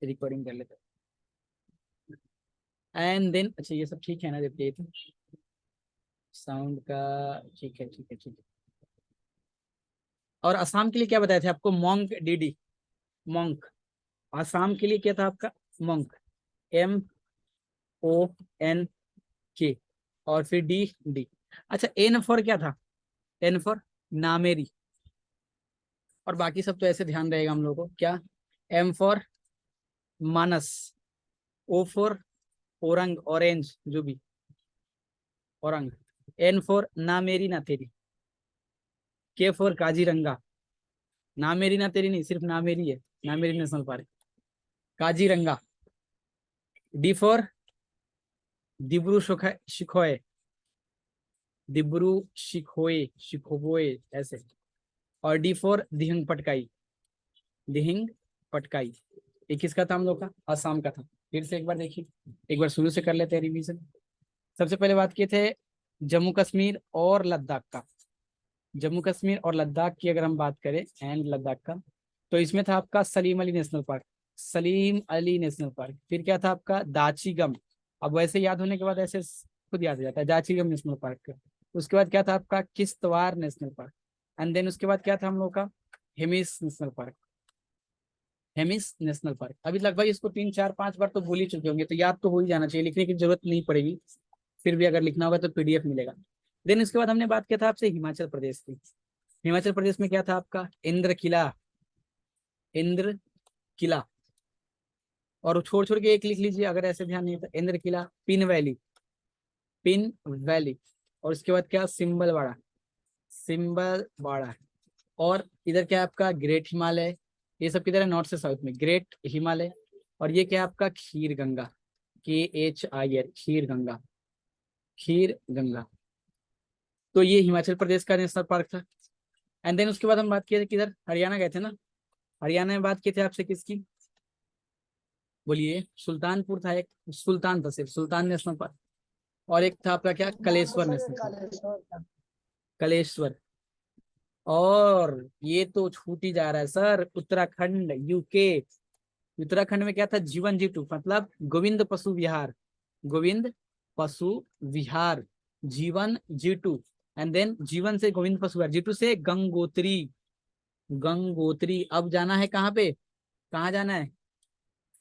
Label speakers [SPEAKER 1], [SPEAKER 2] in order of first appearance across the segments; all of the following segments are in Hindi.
[SPEAKER 1] रिकॉर्डिंग कर लेते एंड देन। अच्छा ये सब ठीक है ना, जब ये साउंड का ठीक है ठीक है ठीक है। और असम के लिए क्या बताए थे आपको? Monk DD, monk. असम के लिए क्या था आपका? Monk, MONK। और फिर डी। अच्छा एन फॉर क्या था? N for Nameri. और बाकी सब तो ऐसे ध्यान रहेगा हम लोगों को। क्या? M for Manas, O for Orang, orange जो भी, औरंग। एन फॉर ना मेरी ना तेरी, के फॉर काजीरंगा। ना मेरी ना तेरी नहीं, सिर्फ ना मेरी है, ना मेरी national park, Kaziranga. D for Dibru Saikhowa, Dibru Saikhowa, Saikhowa ऐसे। और डी फॉर दिहिंग पटकाई, दिहिंग पटकाई। ये किसका था हम लोग का? असम का था। फिर से एक बार देखिए, एक बार शुरू से कर लेते हैं रिवीजन। सबसे पहले बात किए थे जम्मू कश्मीर और लद्दाख का। जम्मू कश्मीर और लद्दाख की अगर हम बात करें, एंड लद्दाख का, तो इसमें था आपका Salim Ali national park, Salim Ali national park. फिर क्या था आपका? दाचीगम। अब वैसे याद होने के बाद ऐसे खुद याद हो जाता है, दाचीगम नेशनल पार्क। उसके बाद क्या था आपका? Kishtwar National Park. And then उसके बाद क्या था हम लोग का? Hemis National Park, Hemis National Park. अभी लगभग इसको 3 4 5 बार तो भूल ही चुके होंगे, तो याद तो हो ही जाना चाहिए, लिखने की जरूरत नहीं पड़ेगी। फिर भी अगर लिखना होगा तो PDF मिलेगा। देन इसके बाद हमने बात किया था आपसे हिमाचल प्रदेश की। हिमाचल प्रदेश में क्या था आपका? इंद्र किला, इंद्र किला। और छोड़ छोड़ के एक लिख लीजिए अगर ऐसे ध्यान नहीं था। इंद्र किला, पिन वैली, पिन वैली। और उसके बाद क्या? सिंबलवाड़ा, सिंबलवाड़ा। और इधर क्या है आपका? ग्रेट हिमालय। ये सब किधर है? नॉर्थ से साउथ में, ग्रेट हिमालय। और ये क्या है आपका? खीर गंगा, KHIR, खीर गंगा, खीर गंगा। तो ये हिमाचल प्रदेश का नेशनल पार्क था। एंड देन उसके बाद हम बात किए थे किधर? हरियाणा गए थे ना। हरियाणा में बात किए थे आपसे किसकी? बोलिए। सुल्तानपुर था एक, सुल्तान था सिर्फ, सुल्तान नेशनल पार्क। और एक था आपका क्या? Kaleshwar national park, Kaleshwar. और ये तो छूट ही जा रहा है सर, उत्तराखंड, UK। उत्तराखंड में क्या था? जीवन जीटू, मतलब गोविंद पशु विहार, गोविंद पशु विहार, जीवन जीटू। एंड देन जीवन से गोविंद पशु विहार, जीटू से गंगोत्री, गंगोत्री। अब जाना है कहाँ पे? कहाँ जाना है?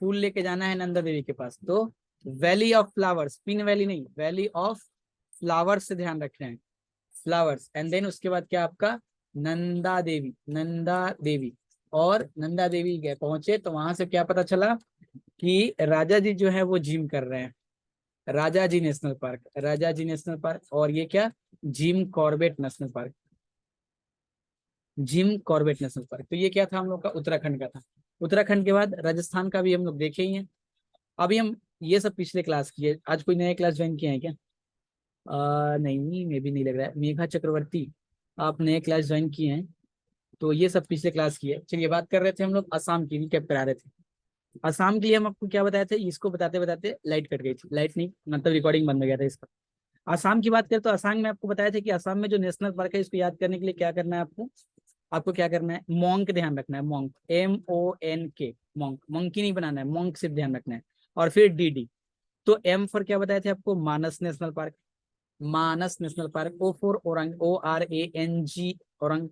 [SPEAKER 1] फूल लेके जाना है नंदा देवी के पास। तो valley of flowers, pin valley नहीं, वैली ऑफ फ्लावर्स से ध्यान रखना है, फ्लावर्स। एंड देन उसके बाद क्या आपका? नंदा देवी, नंदा देवी। और नंदा देवी गए पहुंचे तो वहां से क्या पता चला कि राजा जी जो है वो जिम कर रहे हैं। राजा जी नेशनल पार्क, राजा जी नेशनल पार्क। और ये क्या? Jim Corbett national park, Jim Corbett national park. तो ये क्या था हम लोग का? उत्तराखंड का था। उत्तराखंड के बाद राजस्थान का भी हम लोग देखे ही हैं। अभी हम ये सब पिछले क्लास किए, आज कोई नया क्लास ज्वाइन किया है क्या? नहीं, मे भी नहीं लग रहा है। मेघा चक्रवर्ती, आप नए क्लास ज्वाइन किए हैं, तो ये सब पिछले क्लास की है। चलिए बात कर रहे थे हम लोग असम की, रिकैप करा रहे थे। असम के लिए हम आपको क्या बताए थे? इसको बताते बताते लाइट कट गई थी, लाइट नहीं मतलब रिकॉर्डिंग बंद हो गया था इसका। असम की बात करें तो असम में आपको बताया था कि असम में जो नेशनल पार्क है, इसको याद करने के लिए क्या करना है आपको? आपको क्या करना है? मोंक ध्यान रखना है, मोंक, MONK, मोंक, मंकी नहीं बनाना है, मोंक सिर्फ ध्यान रखना है। और फिर DD। तो M फॉर क्या बताए थे आपको? Manas national park, Manas national park. O for Orang, ORANG, Orang.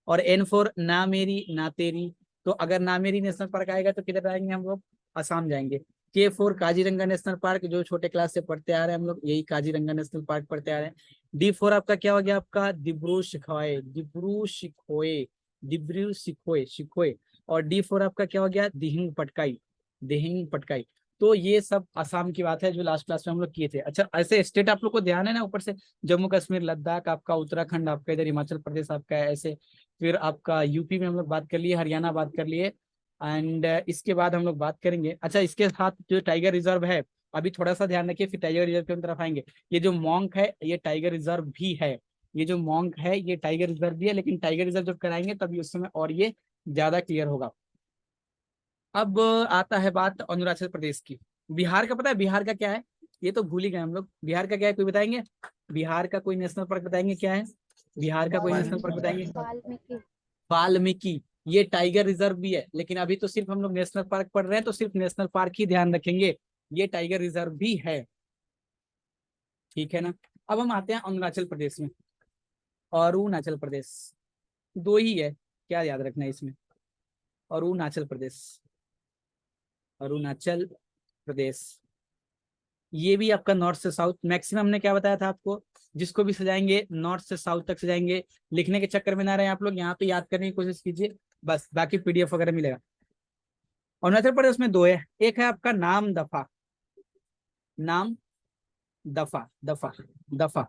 [SPEAKER 1] और N फॉर ना मेरी ना तेरी। तो अगर ना मेरी नेशनल पार्क आएगा तो किधर आएंगे हम लोग? असम जाएंगे। K for Kaziranga national park, जो छोटे क्लास से पढ़ते आ रहे हैं हम लोग, यही काजीरंगा नेशनल पार्क पढ़ते आ रहे हैं। D फॉर आपका क्या हो गया? आपका दिब्रू शिखोए, दिब्रू शिखोए, दिब्रू शिखोए, शिखोए। और D फॉर आपका क्या हो गया? दिहिंग पटकाई, दिहिंग पटकाई। तो ये सब असम की बात है जो लास्ट क्लास में हम लोग किए थे। अच्छा ऐसे स्टेट आप लोग को ध्यान है ना ऊपर से? जम्मू कश्मीर, लद्दाख आपका, उत्तराखंड आपका, इधर हिमाचल प्रदेश आपका है ऐसे। फिर आपका यूपी में हम लोग बात कर लिए, हरियाणा बात कर लिए। एंड इसके बाद हम लोग बात करेंगे, अच्छा इसके साथ जो टाइगर रिजर्व है, अभी थोड़ा सा ध्यान रखिए, फिर टाइगर रिजर्व की तरफ आएंगे। ये जो मॉन्क है ये टाइगर रिजर्व भी है, ये जो मॉन्क है ये टाइगर रिजर्व भी है, लेकिन टाइगर रिजर्व जब कराएंगे तभी उस समय और ये ज्यादा क्लियर होगा। अब आता है बात अरुणाचल प्रदेश की। बिहार का पता है? बिहार का क्या है? ये तो भूल ही गए हम लोग। बिहार का क्या है, कोई बताएंगे? बिहार का कोई नेशनल पार्क बताएंगे क्या है? बिहार का कोई नेशनल पार्क बताएंगे?
[SPEAKER 2] वाल्मीकि।
[SPEAKER 1] वाल्मीकि, ये टाइगर रिजर्व भी है, लेकिन अभी तो सिर्फ हम लोग नेशनल पार्क पढ़ रहे हैं, तो सिर्फ नेशनल पार्क ही ध्यान रखेंगे, ये टाइगर रिजर्व भी है। ठीक है ना। अब हम आते हैं अरुणाचल प्रदेश में। अरुणाचल प्रदेश दो ही है, क्या याद रखना है इसमें, अरुणाचल प्रदेश, अरुणाचल प्रदेश। ये भी आपका नॉर्थ से साउथ, मैक्सिमम हमने क्या बताया था आपको, जिसको भी सजाएंगे नॉर्थ से साउथ तक सजाएंगे। लिखने के चक्कर में ना रहे आप लोग, यहाँ पे याद करने की कोशिश कीजिए बस, बाकी पीडीएफ वगैरह मिलेगा। अरुणाचल प्रदेश में दो है, एक है आपका नाम दफा, नाम दफा, दफा, दफा,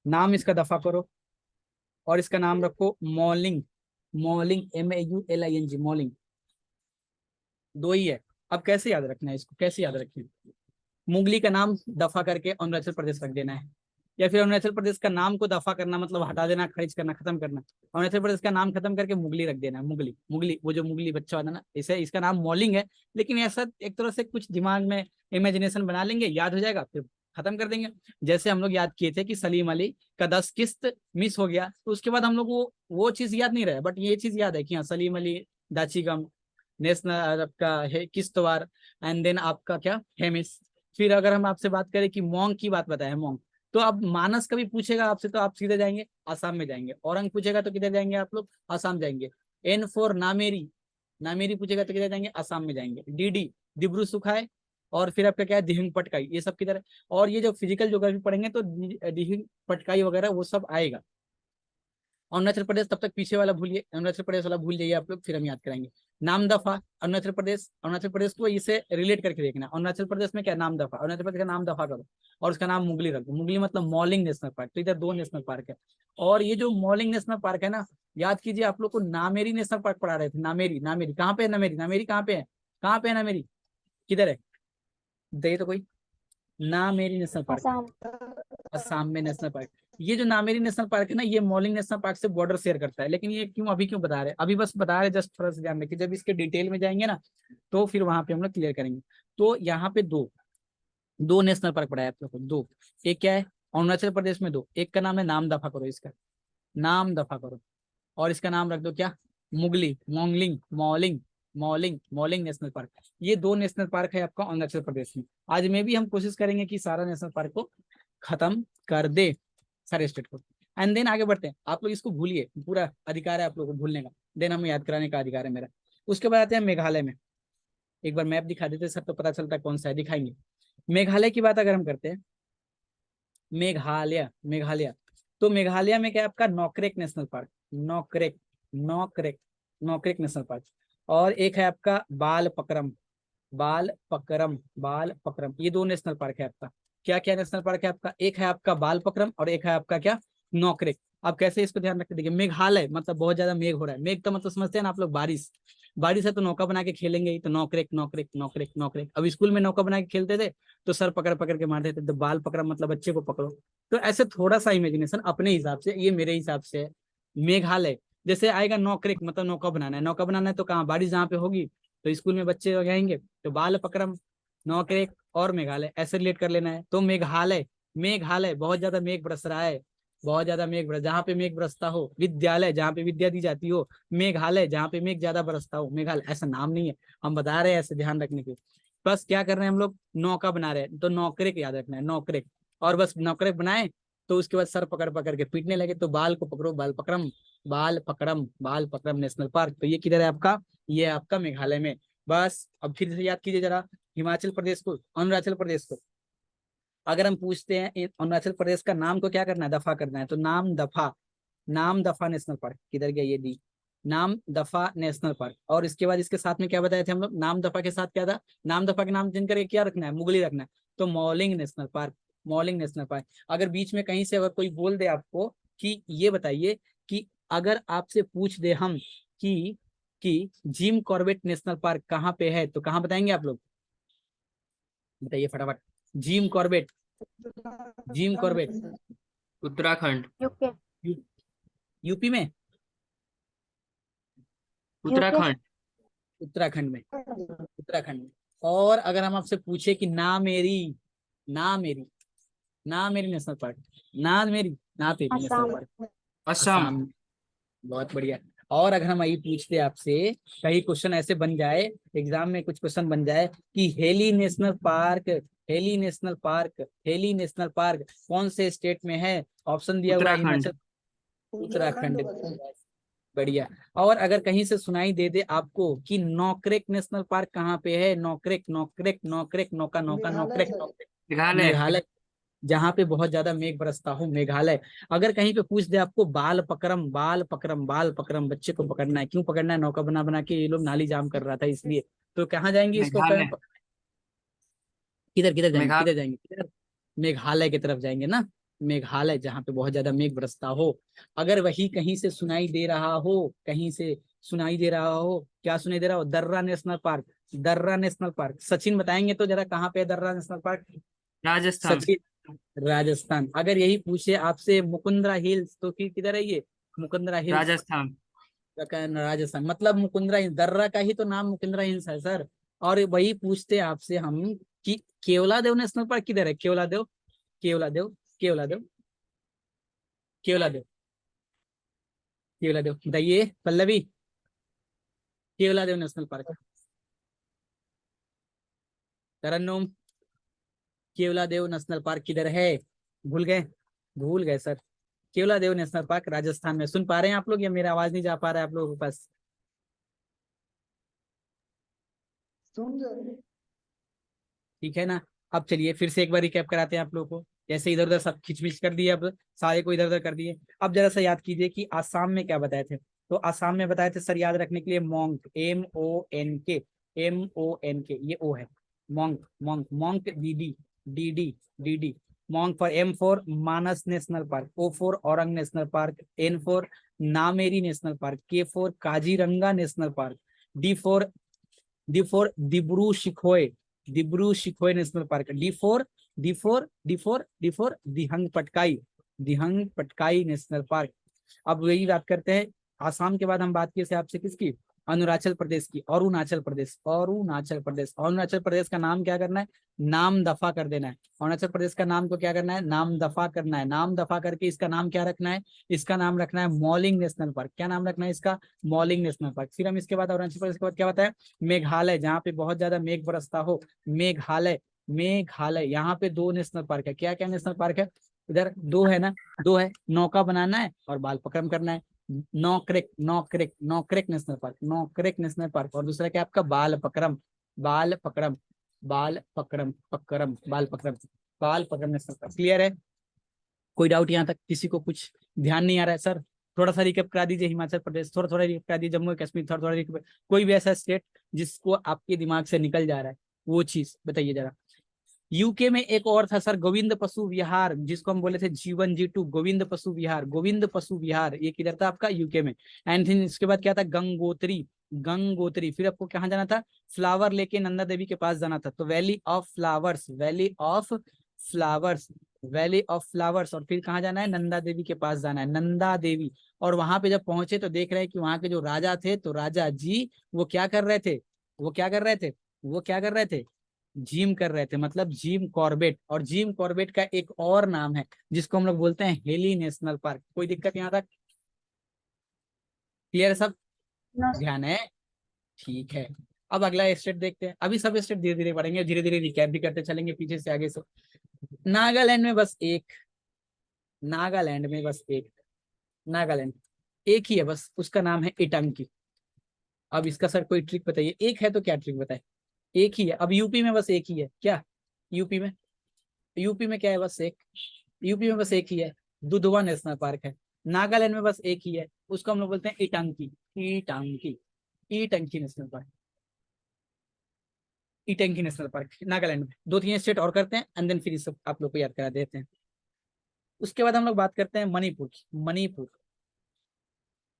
[SPEAKER 1] नाम इसका दफा करो, और इसका नाम रखो मॉलिंग, मॉलिंग, MAULING, मॉलिंग। दो ही है। अब कैसे याद रखना है इसको, कैसे याद रखें, मुगली का नाम दफा करके अरुणाचल प्रदेश रख देना है, या फिर अरुणाचल प्रदेश का नाम को दफा करना मतलब हटा देना, खारिज करना, खत्म करना। अरुणाचल प्रदेश का नाम खत्म करके मुगली रख देना है, मुगली, मुगली, वो जो मुगली बच्चा होता है ना, इसे, इसका नाम मॉलिंग है, लेकिन ऐसा एक तरह से कुछ दिमाग में इमेजिनेशन बना लेंगे, याद हो जाएगा, फिर खत्म कर देंगे। जैसे हम लोग याद किए थे कि सलीम अली का 10 किस्त मिस हो गया, तो उसके बाद हम लोग वो चीज याद नहीं रहा, बट ये चीज याद है कि हाँ सलीम अली, दाचिगम, नेशनल आपका है किश्तवाड़, एंड देन आपका क्या हेमिस। फिर अगर हम आपसे बात करें कि मोंग की बात बताए, मोंग, तो अब मानस कभी पूछेगा आपसे तो आप सीधे जाएंगे आसाम में जाएंगे, औरंग पूछेगा तो किधर जाएंगे आप लोग, आसाम जाएंगे। N फॉर नामेरी, नामेरी पूछेगा तो किधर जाएंगे, आसाम में जाएंगे। DD डिब्रू सुखाए, और फिर आपका क्या है दिहिंग पटकाई, ये सब किधर है। और ये जो फिजिकल ज्योग्राफी पढ़ेंगे तो दिहिंग पटकाई वगैरह वो सब आएगा। अरुणाचल प्रदेश तब तक पीछे वाला भूलिए, अरुणाचल प्रदेश वाला भूल जाइए आप लोग, फिर हम याद कराएंगे। नाम दफा, अरुणाचल प्रदेश, अरुणाचल प्रदेश को इसे रिलेट करके देखना, अरुणाचल प्रदेश में क्या नाम दफा, अरुणाचल प्रदेश का नाम दफा करो, और उसका नाम मुगली रख दो, मुगली मतलब मॉलिंग नेशनल पार्क। तो इधर दो नेशनल पार्क है, और ये जो मॉलिंग नेशनल पार्क है ना, याद कीजिए आप लोग को नामेरी नेशनल पार्क पढ़ा रहे थे, नामेरी, नामेरी कहाँ पे है, नामेरी, नामेरी कहाँ पे है, कहाँ पे है नामेरी, किधर है, दे तो कोई, नामेरी नेशनल पार्क,
[SPEAKER 2] आसाम।
[SPEAKER 1] असम में नेशनल पार्क। ये जो नामेरी नेशनल पार्क है ना, ये मॉलिंग नेशनल पार्क से बॉर्डर शेयर करता है, लेकिन ये क्यों अभी क्यों बता रहे हैं, अभी बस बता रहे हैं जस्ट थोड़ा सा ध्यान रखिए, जब इसके डिटेल में जाएंगे ना तो फिर वहां पे हम लोग क्लियर करेंगे। तो यहाँ पे दो, दो नेशनल पार्क पढ़ाया आप लोग को, दो। एक क्या है अरुणाचल प्रदेश में दो, एक का नाम है नाम दफा करो, इसका नाम दफा करो, और इसका नाम रख दो क्या, मुगली, मोंगलिंग, मॉलिंग, मॉलिंग, मॉलिंग नेशनल पार्क। ये दो नेशनल पार्क है आपका अरुणाचल प्रदेश में। आज में भी हम कोशिश करेंगे कि सारा नेशनल पार्क को खत्म कर दे, सारे स्टेट को। एंड देन आगे बढ़ते हैं, आप लोग इसको भूलिए, पूरा अधिकार है आप लोगों को भूलने का, देन हमें याद कराने का अधिकार है मेरा। उसके बाद आते हैं मेघालय में। एक बार मैप दिखा देते सब तो पता चलता है कौन सा है, दिखाएंगे। मेघालय की बात अगर हम करते हैं, मेघालय, मेघालय, तो मेघालय में क्या है आपका Nokrek national park, Nokrek, Nokrek, Nokrek national park. और एक है आपका बाल पकरम, बाल पकरम, बाल पकरम, ये दो नेशनल पार्क है आपका। क्या क्या नेशनल पार्क है आपका, एक है आपका बाल पकरम और एक है आपका क्या, नोकरेक। आप कैसे इसको ध्यान रखते, देखिए मेघालय मतलब बहुत ज्यादा मेघ हो रहा है, मेघ का मतलब समझते हैं ना आप लोग, बारिश, बारिश है तो नौका बना के खेलेंगे ही, तो नोकरेक, नोकरेक, नोकरेक, नोकरेक। अब स्कूल में नौका बना के खेलते थे तो सर पकड़ पकड़ के मारते थे, तो बाल पकड़ा मतलब बच्चे को पकड़ो। तो ऐसे थोड़ा सा इमेजिनेशन अपने हिसाब से, ये मेरे हिसाब से है। मेघालय जैसे आएगा नौकरेक मतलब नौका बनाना है, नौका बनाना है तो कहाँ, बारिश जहाँ पे होगी तो स्कूल में बच्चे रहेंगे, तो बाल पकड़म, नौकरेक और मेघालय ऐसे रिलेट कर लेना है। तो मेघालय, मेघालय बहुत ज्यादा मेघ बरस रहा है, बहुत ज्यादा मेघ बरस, जहाँ पे मेघ बरसता हो, विद्यालय जहाँ पे विद्या दी जाती हो, मेघालय जहाँ पे मेघ ज्यादा बरसता हो, मेघालय ऐसा नाम नहीं है, हम बता रहे हैं ऐसे ध्यान रखने के। बस क्या कर रहे हैं हम लोग, नौका बना रहे हैं, तो नौकरेक याद रखना है, नौकरेक। और बस नौकरेक बनाए तो उसके बाद सर पकड़ पकड़ के पीटने लगे, तो बाल को पकड़ो, बाल पकड़म, बाल पकड़म, बाल पकड़म नेशनल पार्क। तो ये किधर है आपका, ये आपका मेघालय में। बस अब फिर से याद कीजिए जरा, हिमाचल प्रदेश को, अरुणाचल प्रदेश को अगर हम पूछते हैं अरुणाचल प्रदेश का नाम को क्या करना है, दफा करना है, तो नाम दफा, नाम दफा नेशनल पार्क, किधर गया ये दी, नाम दफा नेशनल पार्क। और इसके बाद इसके साथ में क्या बताए थे हम लोग, नाम दफा के साथ क्या था, नाम दफा के नाम जिन करके क्या रखना है, मुगली रखना है, तो Mouling national park, Mouling national park. अगर बीच में कहीं से अगर कोई बोल दे आपको कि ये बताइए कि अगर आपसे पूछ दे हम कि जिम कॉर्बेट नेशनल पार्क कहाँ पे है, तो कहाँ बताएंगे आप लोग, बताइए फटाफट, Jim Corbett, Jim Corbett,
[SPEAKER 3] Uttarakhand.
[SPEAKER 2] UK.
[SPEAKER 1] You, UP में,
[SPEAKER 2] यूके।
[SPEAKER 3] उत्तराखंड।
[SPEAKER 1] उत्तराखंड में, उत्तराखंड में। और अगर हम आपसे पूछे कि ना मेरी, ना मेरी, ना मेरी नेशनल पार्क, ना मेरी, ना तेरी नेशनल
[SPEAKER 2] आसाम।
[SPEAKER 1] पार्क,
[SPEAKER 3] असम।
[SPEAKER 1] असम, बहुत बढ़िया। और अगर हम यही पूछते आपसे, कहीं क्वेश्चन ऐसे बन जाए, एग्जाम में कुछ क्वेश्चन बन जाए कि heli national park, heli national park, heli national park कौन से स्टेट में है? ऑप्शन दिया हुआ है
[SPEAKER 3] उत्तराखंड।
[SPEAKER 1] हिमाचल, उत्तराखंड। बढ़िया। और अगर कहीं से सुनाई दे दे आपको कि नौक्रेक नेशनल पार्क कहाँ पे है, नौक्रेक, नौक्रेक, नौक्रेक, नौका नौका नौक्रेक, नौक्रेक,
[SPEAKER 3] मेघालय।
[SPEAKER 1] मेघालय, जहाँ पे बहुत ज्यादा मेघ बरसता हो, मेघालय। अगर कहीं पे पूछ दे आपको बाल पकरम, बाल पकरम, बाल पकरम, बच्चे को पकड़ना है, क्यों पकड़ना है? नौका बना बना के ये लोग नाली जाम कर रहा था इसलिए। तो कहाँ जाएंगे इसको
[SPEAKER 3] मेघालय।
[SPEAKER 1] किधर किधर जाएंगे,
[SPEAKER 3] मेघा
[SPEAKER 1] किधर जाएंगे, किधर? मेघालय की तरफ जाएंगे ना, मेघालय, जहाँ पे बहुत ज्यादा मेघ बरसता हो। अगर वही कहीं से सुनाई दे रहा हो, कहीं से सुनाई दे रहा हो, क्या सुनाई दे रहा हो? दर्रा नेशनल पार्क, दर्रा नेशनल पार्क। सचिन बताएंगे तो जरा कहाँ पे है दर्रा नेशनल पार्क?
[SPEAKER 3] राजस्थान।
[SPEAKER 1] सचिन, राजस्थान। अगर यही पूछे आपसे मुकुंदरा हिल्स, तो फिर किधर है ये? मुकुंदरा हिल्स,
[SPEAKER 3] राजस्थान।
[SPEAKER 1] राजस्थान। मतलब मुकुंदरा हिल्स, दर्रा का ही तो नाम मुकुंदरा हिल्स है सर। और वही पूछते हैं आपसे हम कि केवलादेव नेशनल पार्क किधर है? केवलादेव, केवलादेव, केवलादेव, केवलादेव, केवलादेव बताइए पल्लवी, केवलादेव नेशनल पार्क। तरन्नुम, केवलादेव नेशनल पार्क किधर है? भूल गए? भूल गए sir. Keoladeo National park Rajasthan में। सुन पा रहे हैं आप लोग या मेरा आवाज नहीं जा पा रहा है आप लोगों के पास? ठीक है ना? अब चलिए फिर से एक बार रिकैप कराते हैं आप लोगों को। जैसे इधर उधर सब खिचमिच कर दिए, अब सारे को इधर उधर कर दिए। अब जरा सा याद कीजिए कि आसाम में क्या बताए थे। तो आसाम में बताए थे सर, याद रखने के लिए, मोंक, MONK, MONK, ये ओ है, monk, monk, monk, DD, DD, DD, monk for, M for Manas national park, O for Orang national park, N for Nameri national park, K for Kaziranga national park, D for Dibru Saikhowa, Dibru Saikhowa national park, D for Dehing Patkai, Dehing Patkai national park. अब वही बात करते हैं, आसाम के बाद हम बात किए आपसे किसकी? अरुणाचल प्रदेश की, अरुणाचल प्रदेश, अरुणाचल प्रदेश। अरुणाचल प्रदेश का नाम क्या करना है? नाम दफा कर देना है। अरुणाचल प्रदेश का नाम को क्या करना है? नाम दफा करना है। नाम दफा करके इसका नाम क्या रखना है? इसका नाम रखना है मॉलिंग नेशनल पार्क। क्या नाम रखना है इसका? Mouling national park. फिर हम इसके बाद अरुणाचल प्रदेश के बाद क्या बताया? मेघालय, जहाँ पे बहुत ज्यादा मेघ बरसता हो, मेघालय, मेघालय। यहाँ पे दो नेशनल पार्क है। क्या क्या नेशनल पार्क है? इधर दो है ना, दो है, नौका बनाना है और बाल पकड़म करना है। नौक्रेक, नौक्रेक, नौक्रेक नेशनल पार्क, नौक्रेक नेशनल पार्क। और दूसरा क्या आपका? बाल पकड़म, बाल पकड़म, बाल पकड़म, पकड़म, बाल पकड़म, बाल पकड़म नेशनल पार्क। क्लियर है? कोई डाउट यहाँ तक किसी को? कुछ ध्यान नहीं आ रहा है सर? थोड़ा सा रिकैप करा दीजिए। हिमाचल प्रदेश थोड़ा थोड़ा रिकैप करा दीजिए, जम्मू कश्मीर थोड़ा थोड़ा रिकैप, कोई भी ऐसा स्टेट जिसको आपके दिमाग से निकल जा रहा है, वो चीज बताइए जरा। यूके में एक और था सर, गोविंद पशु विहार, जिसको हम बोले थे G1 G2, गोविंद पशु विहार, गोविंद पशु विहार, ये किधर था आपका? यूके में। एंड फिर इसके बाद क्या था? गंगोत्री, गंगोत्री। फिर आपको कहाँ जाना था? फ्लावर लेके नंदा देवी के पास जाना था, तो valley of flowers, valley of flowers, valley of flowers. और फिर कहाँ जाना है? नंदा देवी के पास जाना है, नंदा देवी। और वहां पे जब पहुंचे तो देख रहे हैं कि वहां के जो राजा थे, तो राजा जी वो क्या कर रहे थे? वो क्या कर रहे थे? वो क्या कर रहे थे? जिम कर रहे थे, मतलब जिम कॉर्बेट। और जिम कॉर्बेट का एक और नाम है जिसको हम लोग बोलते हैं हेली नेशनल पार्क। कोई दिक्कत यहाँ तक? क्लियर सब? ध्यान है? ठीक है। अब अगला स्टेट देखते हैं। अभी सब स्टेट धीरे धीरे बढ़ेंगे, धीरे धीरे रिकैप भी करते चलेंगे पीछे से आगे से। नागालैंड में बस एक, नागालैंड में बस एक, नागालैंड एक ही है बस, उसका नाम है इटंकी। अब इसका सर कोई ट्रिक बताइए, एक है तो क्या ट्रिक बताए? एक ही है। अब यूपी में बस एक ही है क्या? यूपी में, यूपी में क्या है? बस एक, यूपी में बस एक ही है, दुधवा नेशनल पार्क है। नागालैंड में बस एक ही है, उसको हम लोग बोलते हैं Intanki, Intanki, Intanki national park, Intanki national park Nagaland में। दो तीन स्टेट और करते हैं एंड देन फिर सब आप लोग को याद करा देते हैं। उसके बाद हम लोग बात करते हैं मणिपुर की। मणिपुर,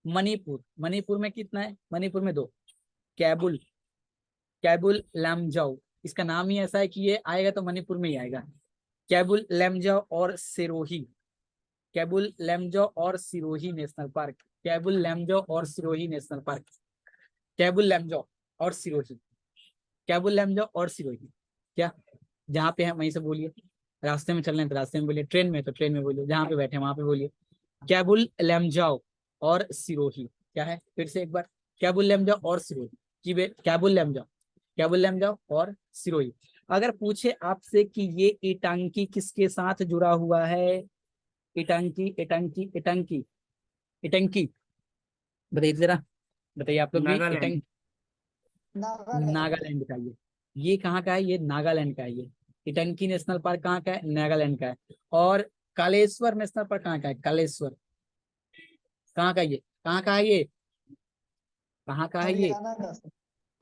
[SPEAKER 1] मणिपुर, मणिपुर में कितना है? मणिपुर में दो, कैबुल, कैबुल लैमजाओ। इसका नाम ही ऐसा है कि ये आएगा तो मणिपुर में ही आएगा। कैबुल लैमजाओ और सिरोही, कैबुल लैमजाओ और सिरोही नेशनल पार्क, कैबुल लैमजाओ और सिरोही नेशनल पार्क, कैबुल लैमजाओ और सिरोही, कैबुल लैमजाओ और सिरोही। क्या? जहाँ पे है वहीं से बोलिए, रास्ते में चल रहे हैं तो रास्ते में बोलिए, ट्रेन में तो ट्रेन में बोलिए, जहाँ पे बैठे हैं वहां पे बोलिए। कैबुल लैमजाओ और सिरोही, क्या है, फिर से एक बार, कैबुल लैमजा और सिरोही। कैबुल लैमजा, कैबुल लैमजा और सिरोही। अगर पूछे आपसे कि ये इटांकी किसके साथ जुड़ा हुआ है, इटांकी इटांकी इटांकी इटंकी, बताइए जरा, बताइए आप लोग भी।
[SPEAKER 3] नागालैंड।
[SPEAKER 1] इटंकी
[SPEAKER 2] नागालैंड।
[SPEAKER 1] नागालैंड का ये कहाँ का है, ये नागालैंड का है ये। इटंकी नेशनल पार्क कहाँ का है, नागालैंड का है। और कालेश्वर नेशनल पार्क कहाँ का है, कालेश्वर कहाँ का है ये, कहाँ का है ये, कहाँ का है ये,
[SPEAKER 2] हरियाणा का सर।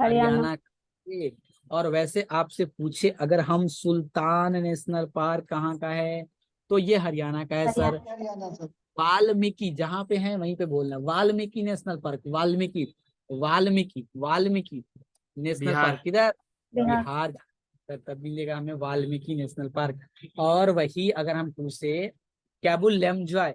[SPEAKER 4] हरियाणा।
[SPEAKER 1] हरियाणा का ये। और वैसे आपसे पूछे अगर हम सुल्तान नेशनल पार्क कहाँ का है, तो ये हरियाणा का है सर।
[SPEAKER 4] हरियाणा।
[SPEAKER 2] हरियाणा सर।
[SPEAKER 1] वाल्मीकि जहाँ पे है वहीं पे बोलना, Valmiki national park, Valmiki, Valmiki Valmiki national
[SPEAKER 3] Bihar.
[SPEAKER 1] Park किधर,
[SPEAKER 4] बिहार।
[SPEAKER 1] बिहार। तब मिलेगा हमें वाल्मीकि नेशनल पार्क। और वही अगर हम पूछे कैबुल लैमजॉय,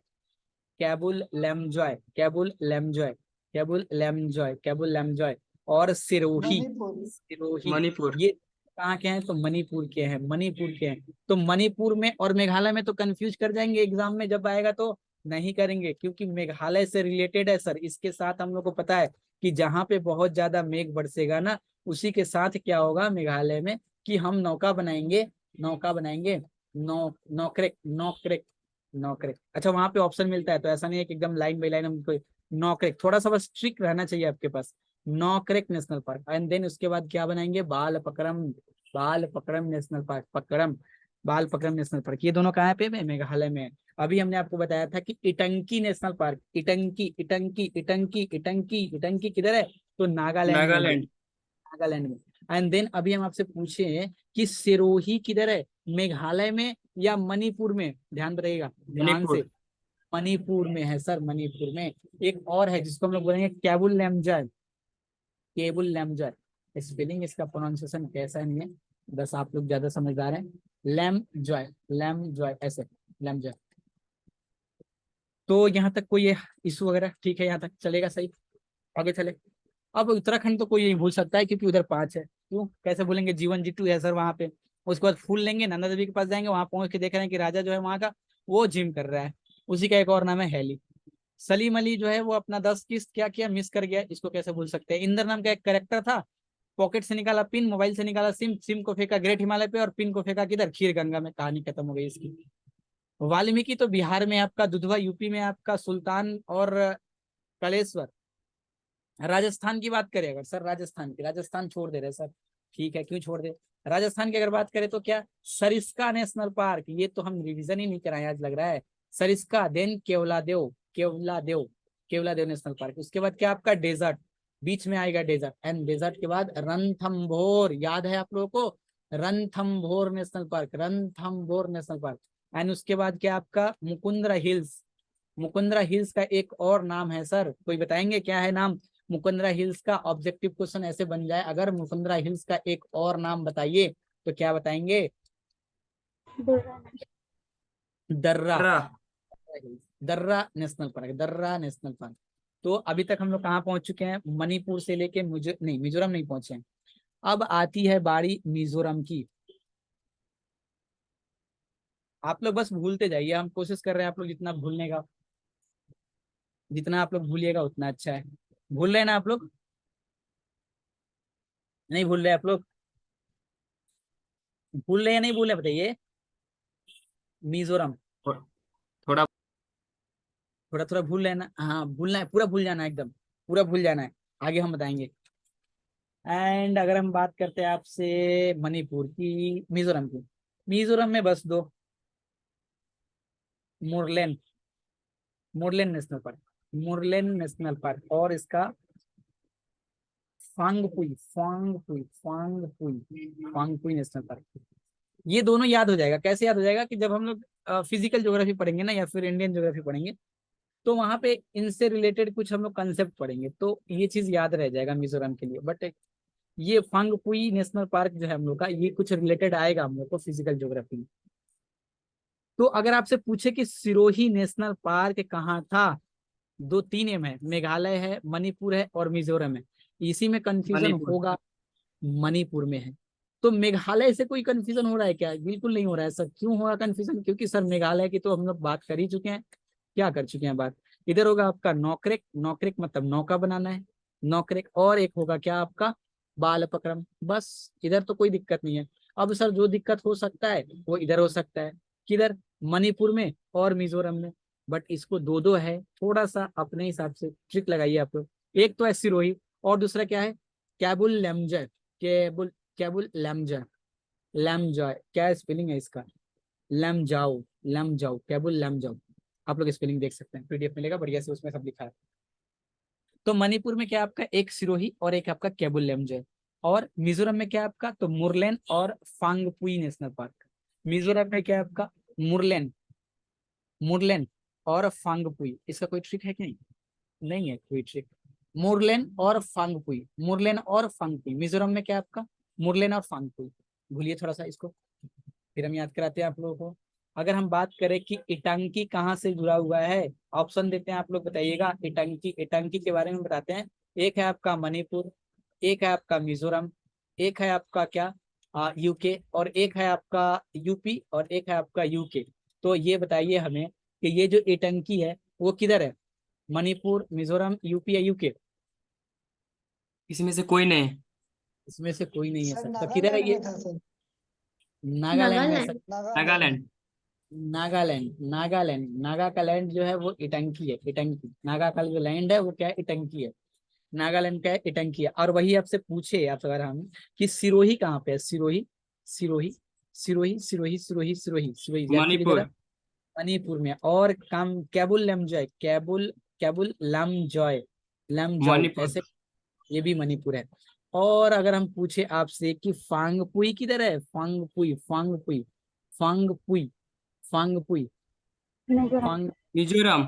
[SPEAKER 1] कैबुल लैमजॉय, कैबुल लैमजॉय, कैबुल लैमजॉय, कैबुल लैमजॉय और सिरोही,
[SPEAKER 2] मणिपुर।
[SPEAKER 1] सिरोही,
[SPEAKER 3] मणिपुर।
[SPEAKER 1] ये कहाँ के हैं, तो मणिपुर के हैं, मणिपुर के हैं। तो मणिपुर में और मेघालय में तो कंफ्यूज कर जाएंगे एग्जाम में जब आएगा, तो नहीं करेंगे क्योंकि मेघालय से रिलेटेड है सर। इसके साथ हम लोग को पता है कि जहाँ पे बहुत ज्यादा मेघ बरसेगा ना, उसी के साथ क्या होगा मेघालय में, कि हम नौका बनाएंगे, नौका बनाएंगे, नौकरेक, नौकरेक, नौकरेक। अच्छा वहां पे ऑप्शन मिलता है, तो ऐसा नहीं है कि एकदम लाइन बाई लाइन हमको, नौकरेक थोड़ा सा बस ट्रिक रहना चाहिए आपके पास। नौकरेक नेशनल पार्क, एंड देन उसके बाद क्या बनाएंगे, बाल पकरम, बाल पकरम नेशनल पार्क, पकरम, बाल पकरम नेशनल पार्क। ये दोनों कहाँ पे है, मेघालय में है। अभी हमने आपको बताया था कि इटंकी नेशनल पार्क, इटंकी इटंकी इटंकी इटंकी इटंकी किधर है, तो नागालैंड में है,
[SPEAKER 3] नागालैंड।
[SPEAKER 1] नागालैंड में। एंड देन अभी हम आपसे पूछे कि सिरोही किधर है, मेघालय में या मणिपुर में, ध्यान रखिएगा ध्यान से।
[SPEAKER 3] मणिपुर।
[SPEAKER 1] मणिपुर में है सर, मणिपुर में। एक और है जिसको हम लोग बोलेंगे कैबुल लैमजा, केबुल लैमजर। स्पेलिंग इसका प्रोनाउंसिएशन कैसा है नहीं है, बस आप लोग ज्यादा समझदार हैं। लैम जॉय, लैम जॉय ऐसे, लैम जॉय। तो यहाँ तक कोई इशू वगैरह ठीक है, यहाँ तक चलेगा सही, आगे चले। अब उत्तराखंड तो कोई नहीं भूल सकता है क्योंकि उधर 5 है, क्यों कैसे भूलेंगे, जीवन जीतू है सर वहाँ पे। उसके बाद फूल लेंगे, नंदा देवी के पास जाएंगे, वहां पहुंच के देख रहे हैं कि राजा जो है वहाँ का वो जिम कर रहा है, उसी का एक और नाम है हैली। सलीम अली जो है वो अपना 10 किस्त क्या किया, मिस कर गया, इसको कैसे भूल सकते हैं। इंदर नाम का एक करेक्टर था, पॉकेट से निकाला पिन, मोबाइल से निकाला सिम, सिम को फेंका ग्रेट हिमालय पे और पिन को फेंका किधर, खीर गंगा में, कहानी खत्म हो गई इसकी। वाल्मीकि तो बिहार में आपका, दुधवा यूपी में आपका, सुल्तान और कलेश्वर। राजस्थान की बात करें अगर सर, राजस्थान की, राजस्थान छोड़ दे रहे सर, ठीक है क्यों छोड़ दे। राजस्थान की अगर बात करें तो क्या, सरिस्का नेशनल पार्क, ये तो हम रिवीजन ही नहीं कराए आज लग रहा है। Sariska, then Keoladeo, Keoladeo, Keoladeo National Park. उसके बाद क्या आपका डेजर्ट, बीच में आएगा डेजर्ट, एंड डेजर्ट के बाद रणथंभौर, याद है आप लोगों को, Ranthambore national park, Ranthambore national Park. And उसके बाद क्या आपका मुकुंदरा हिल्स, मुकुंदरा हिल्स का एक और नाम है सर, कोई बताएंगे क्या है नाम मुकुंदरा हिल्स का। ऑब्जेक्टिव क्वेश्चन ऐसे बन जाए, अगर मुकुंदरा हिल्स का एक और नाम बताइए तो क्या बताएंगे, दर्रा,
[SPEAKER 3] दर्रा।
[SPEAKER 1] दर्रा नेशनल पार्क, दर्रा नेशनल पार्क। तो अभी तक हम लोग कहाँ पहुंच चुके हैं, मणिपुर से लेके नहीं मिजोरम नहीं पहुंचे हैं। अब आती है बारी मिजोरम की। आप लोग बस भूलते जाइए, हम कोशिश कर रहे हैं आप लोग जितना भूलने का, जितना आप लोग भूलिएगा उतना अच्छा है। भूल रहे हैं ना आप लोग, नहीं भूल रहे आप लोग, भूल रहे हैं नहीं भूल रहे बताइए। मिजोरम,
[SPEAKER 3] थो- थोड़ा।
[SPEAKER 1] थोड़ा थोड़ा भूल लेना, हाँ भूलना है, पूरा भूल जाना है एकदम, पूरा भूल जाना है, आगे हम बताएंगे। एंड अगर हम बात करते हैं आपसे मणिपुर की, मिजोरम की, मिजोरम में बस दो, Murlen, Murlen national park, Murlen national park और इसका फांगपुई, फांगपुई, फांगपुई, फांगपुई नेशनल पार्क। ये दोनों याद हो जाएगा, कैसे याद हो जाएगा कि जब हम लोग फिजिकल ज्योग्राफी पढ़ेंगे ना या फिर इंडियन ज्योग्राफी पढ़ेंगे, तो वहां पे इनसे रिलेटेड कुछ हम लोग कंसेप्ट पढ़ेंगे, तो ये चीज याद रह जाएगा मिजोरम के लिए। बट ये फंगपुई नेशनल पार्क जो है हम लोग का, ये कुछ रिलेटेड आएगा हम लोग को फिजिकल ज्योग्राफी में। तो अगर आपसे पूछे कि सिरोही नेशनल पार्क कहाँ था, दो तीन एम है, मेघालय है, मणिपुर है और मिजोरम है, इसी में कंफ्यूजन
[SPEAKER 3] मणिपुर।
[SPEAKER 1] होगा, मणिपुर में है। तो मेघालय से कोई कंफ्यूजन हो रहा है क्या, बिल्कुल नहीं हो रहा है सर। क्यों हो रहा कंफ्यूजन, क्योंकि सर मेघालय की तो हम लोग बात कर ही चुके हैं, क्या कर चुके हैं बात, इधर होगा आपका नौकरेक, नौकरेक मतलब नौका बनाना है, नौकरेक। और एक होगा क्या आपका बालपक्रम। बस इधर तो कोई दिक्कत नहीं है। अब सर जो दिक्कत हो सकता है वो इधर हो सकता है, किधर, मणिपुर में और मिजोरम में। बट इसको दो दो है, थोड़ा सा अपने हिसाब से ट्रिक लगाइए आप लोग। एक तो है सिरोही, और दूसरा क्या है, कैबुल लैमजय, केबुल, कैबुल लैमजय, लैमजॉय, क्या स्पेलिंग है इसका, लैमजाओ, लैमजाओ, कैबुल लैमजाओ। आप लोग स्पेलिंग देख सकते हैं, पीडीएफ मिलेगा बढ़िया से, उसमें सब लिखा है। तो मणिपुर में क्या आपका एक सिरोही और एक आपका कैबुल लैमजय। और मिजोरम में क्या आपका, तो मुरलेन और फांगपुई नेशनल पार्क। मिजोरम में क्या आपका मुरलेन, मुरलेन और फांगपुई। इसका कोई ट्रिक है कि नहीं, नहीं है कोई ट्रिक। मुरलेन और फांगपुई, मुरलेन और फांगपुई। मिजोरम में क्या आपका मुरलेन और फांगपुई। भूलिए थोड़ा सा इसको, फिर हम याद कराते हैं आप लोगों को। अगर हम बात करें कि इटांकी कहाँ से जुड़ा हुआ है, ऑप्शन देते हैं, आप लोग बताइएगा। इटांकी, इटांकी के बारे में बताते हैं। एक है आपका मणिपुर, एक है आपका मिजोरम, एक है आपका क्या यूके, और एक है आपका यूपी, और एक है आपका यूके। तो ये बताइए हमें कि ये जो इटंकी है वो किधर है, मणिपुर, मिजोरम, यूपी या यूके।
[SPEAKER 3] इसमें से कोई नहीं।
[SPEAKER 1] इसमें से कोई नहीं है
[SPEAKER 2] सर
[SPEAKER 1] सर, तो किधर है
[SPEAKER 2] नागालैंड
[SPEAKER 1] ये,
[SPEAKER 2] में था सर।
[SPEAKER 1] नागालैंड में सर।
[SPEAKER 4] नागालैंड।
[SPEAKER 2] नागालैंड।
[SPEAKER 3] नागालैंड।
[SPEAKER 1] नागालैंड, नागालैंड, नागा का लैंड जो है वो इटंकी है, इटंकी। नागा का जो लैंड है वो क्या है, इटंकी है। नागालैंड का है इटंकी है। और वही आपसे पूछे आप अगर हम कि सिरोही कहाँ पे है, सिरोही, सिरोही, सिरोही, सिरोही, सिरोही, सिरोही, सिरोही एक्चुअली इधर है
[SPEAKER 3] मणिपुर।
[SPEAKER 1] मणिपुर में। और काम कैबुल लमजॉय, कैबुल, कैबुल लमजॉय, लमजाओ
[SPEAKER 3] मणिपुर।
[SPEAKER 1] ऐसे, ये भी मणिपुर है। और अगर हम पूछे आपसे कि फांगपुई किधर है, फांगपुई, फांगपुई, फांगपुई, फांगपुई,
[SPEAKER 4] मिजोरम।
[SPEAKER 1] फांग
[SPEAKER 3] मिजोरम।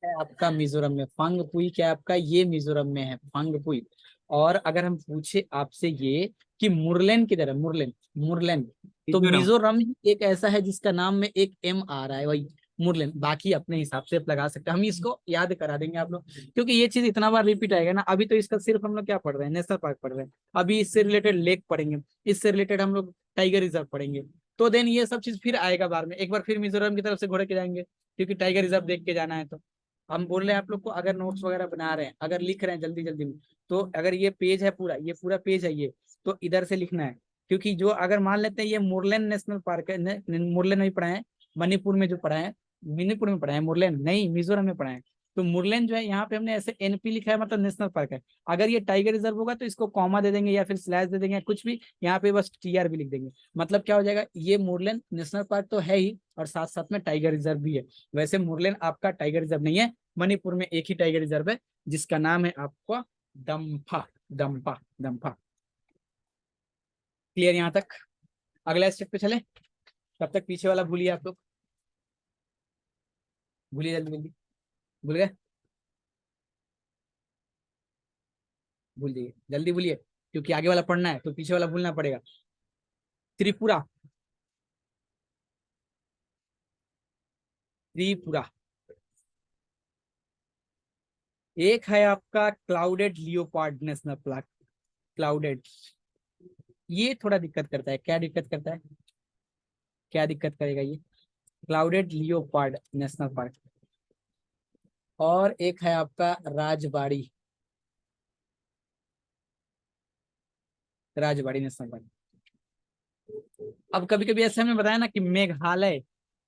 [SPEAKER 1] है आपका मिजोरम में। फांगपुई क्या आपका, ये मिजोरम में है फांगपुई। और अगर हम पूछे आपसे ये कि मुरलेन किधर है, मुरलेन, मुरलेन, तो
[SPEAKER 3] मिजोरम।
[SPEAKER 1] मिजोरम ही एक ऐसा है जिसका नाम में एक एम आ रहा है, वही मुरलेन। बाकी अपने हिसाब से आप लगा सकते हैं, हम इसको याद करा देंगे आप लोग, क्योंकि ये चीज इतना बार रिपीट आएगा ना। अभी तो इसका सिर्फ हम लोग क्या पढ़ रहे हैं, नेशनल पार्क पढ़ रहे हैं। अभी इससे रिलेटेड लेक पढ़ेंगे, इससे रिलेटेड हम लोग टाइगर रिजर्व पढ़ेंगे। तो देन ये सब चीज फिर आएगा बाद में, एक बार फिर मिजोरम की तरफ से घुड़ के जाएंगे, क्योंकि टाइगर रिजर्व देख के जाना है। तो हम बोल रहे हैं आप लोग को, अगर नोट्स वगैरह बना रहे हैं, अगर लिख रहे हैं जल्दी जल्दी में, तो अगर ये पेज है पूरा, ये पूरा पेज है ये, तो इधर से लिखना है। क्योंकि जो अगर मान लेते हैं ये मुरलेन नेशनल पार्क है, मुरलेन नहीं पढ़ा है, मणिपुर में जो पढ़ा है, मणिपुर में पढ़ा है, मुरलेन नहीं, मिजोरम में पढ़ा है। तो मुरलेन जो है यहाँ पे हमने ऐसे एनपी लिखा है, मतलब नेशनल पार्क है। अगर ये टाइगर रिजर्व होगा तो इसको कॉमा दे देंगे या फिर स्लैश दे देंगे, कुछ भी, यहाँ पे बस टीआर भी लिख देंगे। मतलब क्या हो जाएगा, ये मुरलेन नेशनल पार्क तो है ही, और साथ साथ में टाइगर रिजर्व भी है। वैसे मुरलेन आपका टाइगर रिजर्व नहीं है, मणिपुर में एक ही टाइगर रिजर्व है जिसका नाम है आपका दम्फा, दम्फा, दम्फा। क्लियर यहाँ तक। अगला स्टेप पे चले, तब तक पीछे वाला भूलिए आप लोग, भूलिए जल्दी जल्दी, भूल गए, भूल जाइए जल्दी भूलिए, क्योंकि आगे वाला पढ़ना है तो पीछे वाला भूलना पड़ेगा। त्रिपुरा, त्रिपुरा। एक है आपका clouded leopard national park, clouded. ये थोड़ा दिक्कत करता है, क्या दिक्कत करता है, क्या दिक्कत करेगा ये, क्लाउडेड लियोपार्ड नेशनल पार्क। और एक है आपका राजबाड़ी, राजबाड़ी नेशनल पार्क। अब कभी कभी ऐसे हमें बताया ना कि मेघालय,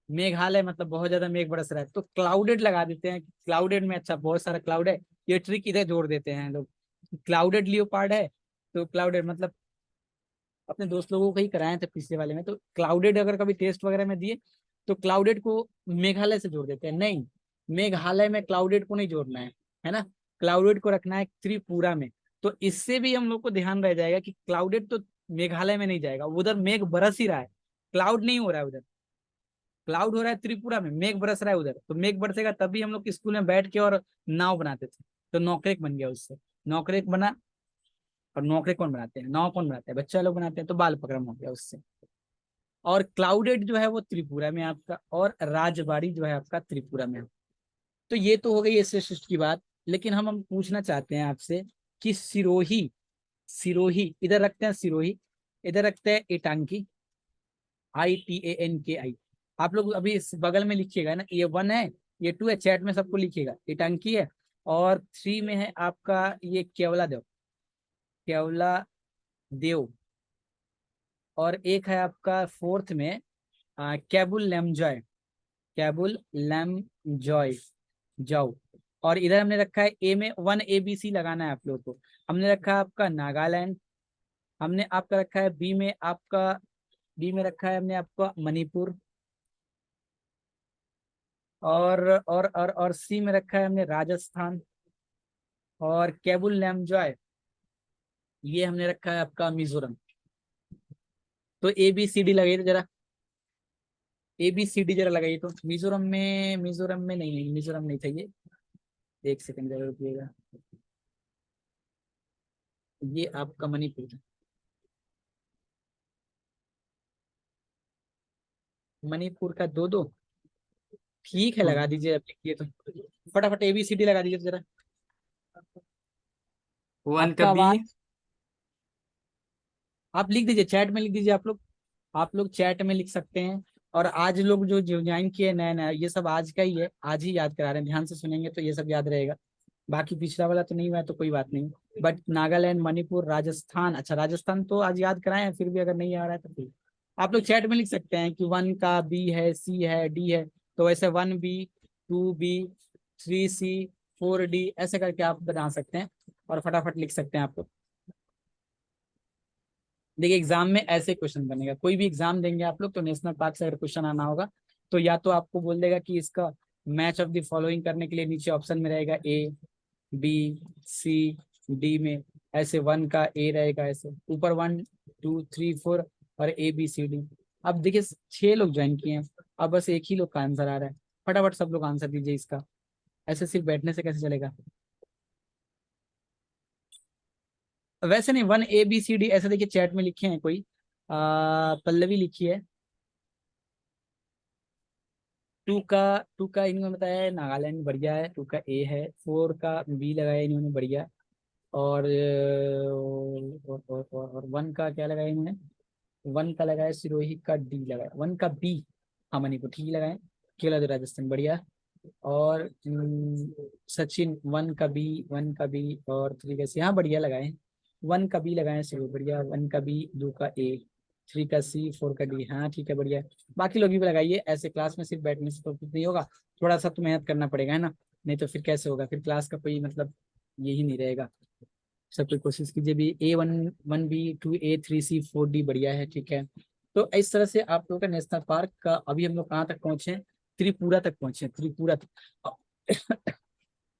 [SPEAKER 1] मेघालय मतलब बहुत ज्यादा मेघ बरस रहा है, तो क्लाउडेड लगा देते हैं, क्लाउडेड में अच्छा बहुत सारा क्लाउड है, ये ट्रिक इधर जोड़ देते हैं लोग। क्लाउडेड लियोपार्ड है, तो क्लाउडेड मतलब अपने दोस्त लोगों को ही कराए थे पिछले वाले में, तो क्लाउडेड अगर कभी टेस्ट वगैरह में दिए तो क्लाउडेड को मेघालय से जोड़ देते हैं। नहीं, मेघालय में क्लाउडेड को नहीं जोड़ना है ना, क्लाउडेड को रखना है त्रिपुरा में। तो इससे भी हम लोग को ध्यान रह जाएगा कि क्लाउडेड तो मेघालय में नहीं जाएगा, उधर मेघ बरस ही रहा है, क्लाउड नहीं हो रहा है उधर, क्लाउड हो रहा है त्रिपुरा में, मेघ बरस रहा है उधर। तो मेघ बरसेगा तभी हम लोग स्कूल में बैठ के और नाव बनाते थे, तो नौकरेक बन गया उससे, नौकरेक बना। और नौकरी कौन बनाते हैं, नाव कौन बनाते हैं, बच्चा लोग बनाते हैं, तो बाल पकड़म हो गया उससे। और क्लाउडेड जो है वो त्रिपुरा में आपका, और राजबाड़ी जो है आपका त्रिपुरा में। तो ये तो हो गई एस शिष्ट की बात। लेकिन हम पूछना चाहते हैं आपसे कि सिरोही, सिरोही इधर रखते हैं, सिरोही इधर रखते हैं, इटांकी, ITANKI। आप लोग अभी इस बगल में लिखिएगा ना, ये 1 है, ये 2 है, चैट में सबको लिखिएगा, इटांकी है। और 3 में है आपका ये केवला देव, केवला देव। और एक है आपका 4th में कैबुल लैमजॉय, कैबुल लैमजॉय जाओ। और इधर हमने रखा है ए में 1 ABC लगाना है आप लोगों को। हमने रखा है आपका नागालैंड, हमने आपका रखा है बी में आपका, बी में रखा है हमने आपका मणिपुर। और सी में रखा है हमने राजस्थान। और केबुल लैमजॉय ये हमने रखा है आपका मिजोरम। तो ABCD लगाइए तो जरा, ABCD जरा लगाइए तो। मिजोरम में नहीं है, मिजोरम नहीं था ये। एक सेकंड जरा रुकिएगा, ये आपका मणिपुर था। मणिपुर का 2-2, ठीक है लगा दीजिए, अब लिखिए तो फटाफट ABCD लगा दीजिए तो जरा।
[SPEAKER 3] 1 का
[SPEAKER 1] आपका
[SPEAKER 3] बी।
[SPEAKER 1] आवाज आप लिख दीजिए, चैट में लिख दीजिए आप लोग चैट में लिख सकते हैं। और आज लोग जो जो ज्वाइन किए नया नया, ये सब आज का ही है, आज ही याद करा रहे हैं, ध्यान से सुनेंगे तो ये सब याद रहेगा। बाकी पिछला वाला तो नहीं हुआ है तो कोई बात नहीं। बट नागालैंड, मणिपुर, राजस्थान, अच्छा राजस्थान तो आज याद कराए हैं, फिर भी अगर नहीं आ रहा है तो फिर आप लोग चैट में लिख सकते हैं कि 1 का बी है, सी है, डी है। तो वैसे 1B, 2B, 3C, 4D ऐसे करके आप बना सकते हैं और फटाफट लिख सकते हैं आप लोग। देखिए एग्जाम में ऐसे क्वेश्चन बनेगा, कोई भी एग्जाम देंगे आप लोग तो नेशनल पार्क से अगर क्वेश्चन आना होगा तो या तो आपको बोल देगा कि इसका मैच ऑफ द फॉलोइंग करने के लिए नीचे ऑप्शन में रहेगा A, B, C, D में ऐसे 1 का ए रहेगा, ऐसे ऊपर 1, 2, 3, 4 और ABCD। अब देखिए 6 लोग ज्वाइन किए हैं, अब बस एक ही लोग का आंसर आ रहा है, फटाफट सब लोग आंसर दीजिए इसका। ऐसे सिर्फ बैठने से कैसे चलेगा। वैसे नहीं 1 ABCD ऐसे देखिए चैट में लिखे हैं कोई, पल्लवी लिखी है। 2 का इन्होंने बताया है नागालैंड, बढ़िया है। 2 का ए है, 4 का बी लगाया इन्होंने, बढ़िया। और 1 का क्या लगाया इन्होंने, 1 का लगाया सिरोही का डी लगाया, 1 का बी, हाँ मणिपुर ठीक लगाए। केला तो राजस्थान, बढ़िया। और सचिन 1 का बी, 1 का बी और 3 का सी, हाँ बढ़िया लगाए। 1 का बी लगाए सिरोही, बढ़िया। 1 का बी, 2 का ए, 3 का सी, 4 का डी, हाँ ठीक है बढ़िया। बाकी लोग भी लगाइए, ऐसे क्लास में सिर्फ बैठने से तो कुछ नहीं होगा, थोड़ा सा तो मेहनत करना पड़ेगा है ना, नहीं तो फिर कैसे होगा, फिर क्लास का कोई मतलब यही नहीं रहेगा। सब कोई कोशिश कीजिए भी। A1, 1B, 2A, 3C, 4D बढ़िया है, ठीक है। तो इस तरह से आप लोगों का नेशनल पार्क का अभी हम लोग कहाँ तक पहुंचे हैं, त्रिपुरा तक पहुंचे हैं, त्रिपुरा तक।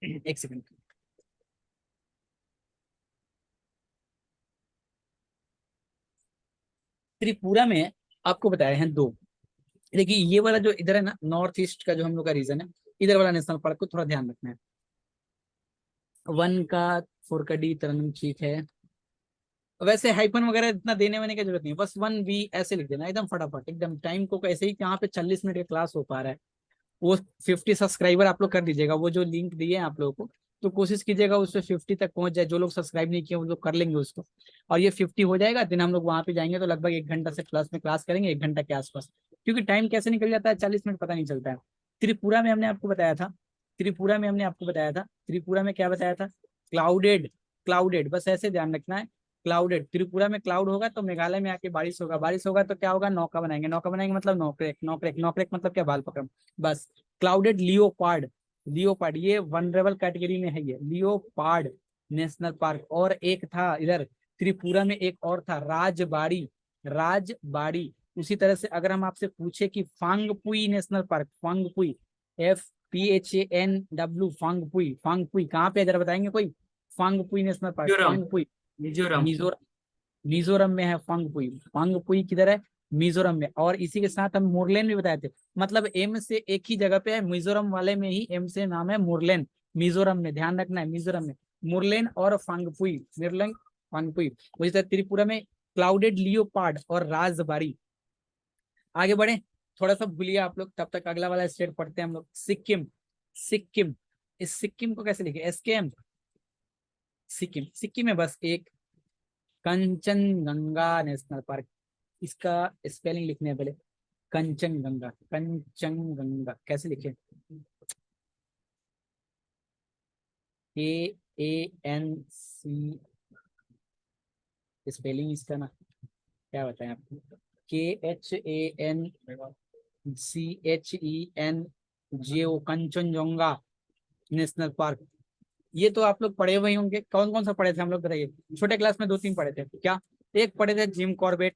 [SPEAKER 1] एक सेकंड। त्रिपुरा में आपको बताए हैं 2। देखिए ये वाला जो इधर है ना, नॉर्थ ईस्ट का जो हम लोग का रीजन है, इधर वाला नेशनल पार्क को थोड़ा ध्यान रखना है। 1 का 4 का डी तरन ठीक है। वैसे हाइपन वगैरह इतना देने वाने की जरूरत नहीं है, बस 1B ऐसे लिख देना एकदम फटाफट, एकदम टाइम को ऐसे ही, यहाँ पे 40 मिनट का क्लास हो पा रहा है। वो 50 सब्सक्राइबर आप लोग कर दीजिएगा, वो जो लिंक दिए हैं आप लोगों को, तो कोशिश कीजिएगा उस पर 50 तक पहुंच जाए। जो लोग सब्सक्राइब नहीं किए वो लोग कर लेंगे उसको, और ये 50 हो जाएगा दिन हम लोग वहां पे जाएंगे तो लगभग 1 घंटा से प्लस में क्लास करेंगे, 1 घंटा के आसपास। क्योंकि टाइम कैसे निकल जाता है, 40 मिनट पता नहीं चलता है। त्रिपुरा में हमने आपको बताया था, त्रिपुरा में क्या बताया था, क्लाउडेड, क्लाउडेड बस ऐसे ध्यान रखना है। क्लाउडेड, त्रिपुरा में क्लाउड होगा तो मेघालय में आके बारिश होगा, बारिश होगा तो क्या होगा, नौका बनाएंगे, नौका बनाएंगे मतलब नौकरेक, नौकरेक, नौकरेक मतलब क्या, बाल पकड़, बस। क्लाउडेड लियोपार्ड, लियोपार्ड ये वनरेबल कैटेगरी में है, ये लियोपार्ड नेशनल पार्क। और एक था इधर त्रिपुरा में, एक और था राजबाड़ी, राजबाड़ी। उसी तरह से अगर हम आपसे पूछे कि Phawngpui national park, Phawngpui, FPHANW, Phawngpui, Phawngpui कहाँ पे इधर बताएंगे कोई, फांगपुई नेशनल पार्क,
[SPEAKER 3] मिजोरम।
[SPEAKER 1] फांगपुई।
[SPEAKER 3] मिजोरम।
[SPEAKER 1] मिजोरम, मिजोरम में है फांगपुई, फांगपुई किधर है, मिजोरम में। और इसी के साथ हम मुरलेन भी बताए थे, मतलब एम से एक ही जगह पे है, मिजोरम वाले में ही एम से नाम है मुरलेन, मिजोरम में ध्यान रखना है, मिजोरम में मुरलेन और फांगपुई, मुरलेन फांगपुई। उसी तरह त्रिपुरा में क्लाउडेड लियोपार्ड और राजबाड़ी। आगे बढ़े, थोड़ा सा भूलिए आप लोग, तब तक अगला वाला स्टेट पढ़ते हैं हम लोग, सिक्किम, सिक्किम। इस सिक्किम को कैसे लिखे, SKM, सिक्किम, सिक्किम में बस एक कंचनगंगा नेशनल पार्क, इसका स्पेलिंग लिखने हैं पहले, कंचनगंगा, कंचनगंगा कैसे लिखे, KANC, स्पेलिंग इसका ना क्या बताएं आपको, KHANCHENGO, कंचनजंगा नेशनल पार्क। ये तो आप लोग पढ़े हुए होंगे, कौन कौन सा पढ़े थे हम लोग बताइए। छोटे क्लास में 2-3 पढ़े थे क्या। एक पढ़े थे जिम कॉर्बेट,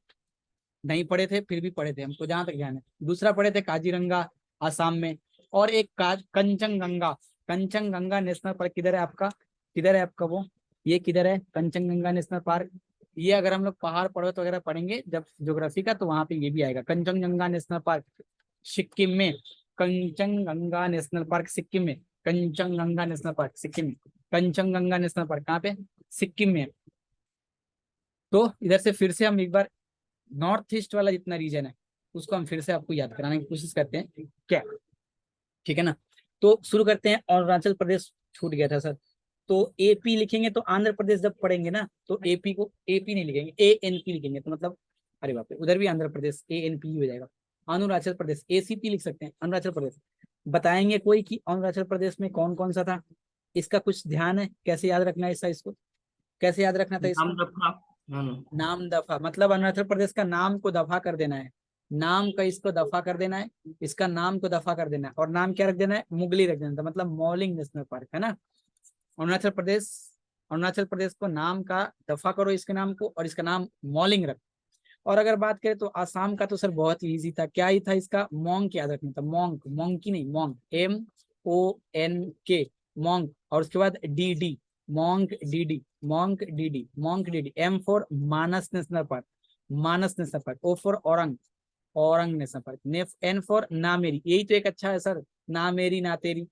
[SPEAKER 1] नहीं पढ़े थे फिर भी पढ़े थे हमको जहां तक ध्यान है। दूसरा पढ़े थे काजीरंगा आसाम में, और एक कंचनगंगा। कंचनगंगा नेशनल पार्क किधर है आपका, किधर है आपका वो, ये किधर है कंचनगंगा नेशनल पार्क। ये अगर हम लोग पहाड़ पर्वत वगैरह पढ़ेंगे जब ज्योग्राफी का, तो वहां पे ये भी आएगा कंचनजंगा नेशनल पार्क, सिक्किम में। कंचनजंगा नेशनल पार्क सिक्किम में, कंचनजंगा नेशनल पार्क सिक्किम में, कंचनजंगा नेशनल पार्क कहाँ पे, सिक्किम में। तो इधर से फिर से हम एक बार नॉर्थ ईस्ट वाला जितना रीजन है उसको हम फिर से आपको याद कराने की कोशिश करते हैं क्या, ठीक है ना। तो शुरू करते हैं। अरुणाचल प्रदेश छूट गया था सर, तो एपी लिखेंगे तो आंध्र प्रदेश जब पढ़ेंगे ना तो एपी को एपी नहीं लिखेंगे, ANP लिखेंगे, तो मतलब अरे बाप रे, उधर भी आंध्र प्रदेश ANP हो जाएगा। अरुणाचल प्रदेश ACP लिख सकते हैं, अरुणाचल प्रदेश। बताएंगे कोई कि अरुणाचल प्रदेश में कौन कौन सा था, इसका कुछ ध्यान है, कैसे याद रखना है इसका, इसको कैसे याद रखना था
[SPEAKER 3] नाम
[SPEAKER 1] इसको।
[SPEAKER 3] दफा। हाँ।
[SPEAKER 1] नाम दफा मतलब अरुणाचल प्रदेश का नाम को दफा कर देना है, नाम का इसको दफा कर देना है, इसका नाम को दफा कर देना है, और नाम क्या रख देना है, मुगली रख देना था, मतलब मॉलिंग नेशनल पार्क है ना। अरुणाचल प्रदेश, अरुणाचल प्रदेश को नाम का दफा करो इसके नाम को, और इसका नाम मॉलिंग रख। और अगर बात करें तो आसाम का तो सर बहुत ही इजी था, क्या ही था इसका, मोंक याद रखना था, मोंक, मोंकी नहीं, मोंक, MONK, मोंक। और उसके बाद DD, monk DD, monk DD, monk DD। M for Manas national park, Manas national park. O for Orang, Orang national park. N for Nameri, यही तो एक अच्छा है सर, नामेरी ना तेरी।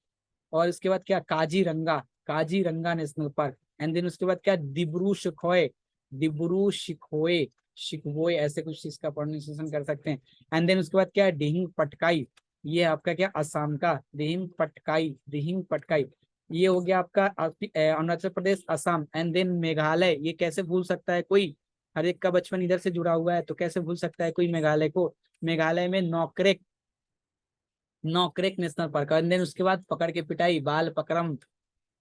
[SPEAKER 1] और इसके बाद क्या, Kaziranga, Kaziranga national Park. And then उसके बाद क्या, दिब्रू शिखोए, दिब्रू शिखोए, शिखवोए, ऐसे कुछ इसका प्रोनाउंसिएशन कर सकते हैं। एंड देन उसके बाद क्या है, दिहिंग पटकाई, ये आपका क्या, असम का दिहिंग पटकाई, दिहिंग पटकाई। ये हो गया आपका अरुणाचल प्रदेश, असम। एंड देन मेघालय, ये कैसे भूल सकता है कोई, हर एक का बचपन इधर से जुड़ा हुआ है, तो कैसे भूल सकता है कोई मेघालय को। मेघालय में नौकरेक, नौकरेक नेशनल पार्क। और देन उसके बाद पकड़ के पिटाई, बाल पकड़म,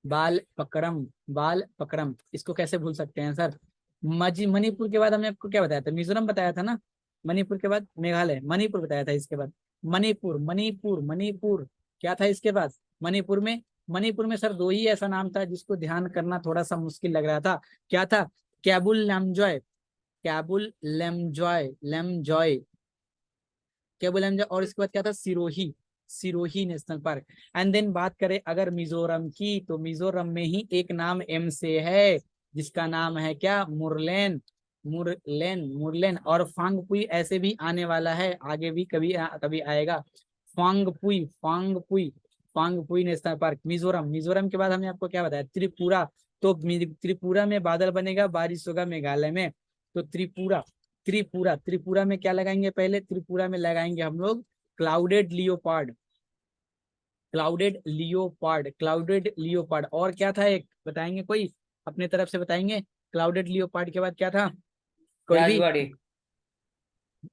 [SPEAKER 1] बाल पकड़म, बाल पकड़म, इसको कैसे भूल सकते हैं सर। मणिपुर के बाद हमने आपको क्या बताया था, मिजोरम बताया था ना। मणिपुर के बाद मेघालय, मणिपुर बताया था इसके बाद, मणिपुर, मणिपुर, मणिपुर क्या था इसके बाद, मणिपुर में। मणिपुर में सर दो ही ऐसा नाम था जिसको ध्यान करना थोड़ा सा मुश्किल लग रहा था, क्या था, कैबुल लैमजॉय, कैबुल लैमजॉय, लैमजॉय, केबल एमजे। और इसके बाद क्या था, Sirohi, Sirohi National Park. And then बात करें अगर मिजोरम की, तो मिजोरम में ही एक नाम M से है, जिसका नाम है क्या, मुरलेन, मुरलेन, मुरलेन। और फांगपुई ऐसे भी आने वाला है, आगे भी कभी कभी आएगा। Phawngpui, Phawngpui, Phawngpui national park Mizoram. मिजोरम के बाद हमने आपको क्या बताया, त्रिपुरा। तो त्रिपुरा में बादल बनेगा, बारिश होगा मेघालय में। तो त्रिपुरा, त्रिपुरा, त्रिपुरा में क्या लगाएंगे, पहले त्रिपुरा में लगाएंगे हम लोग clouded leopard, clouded leopard, clouded leopard. और क्या था एक बताएंगे कोई, अपने तरफ से बताएंगे। क्लाउडेड लियोपार्ड के बाद क्या था, कोई भी।
[SPEAKER 3] Rajbari.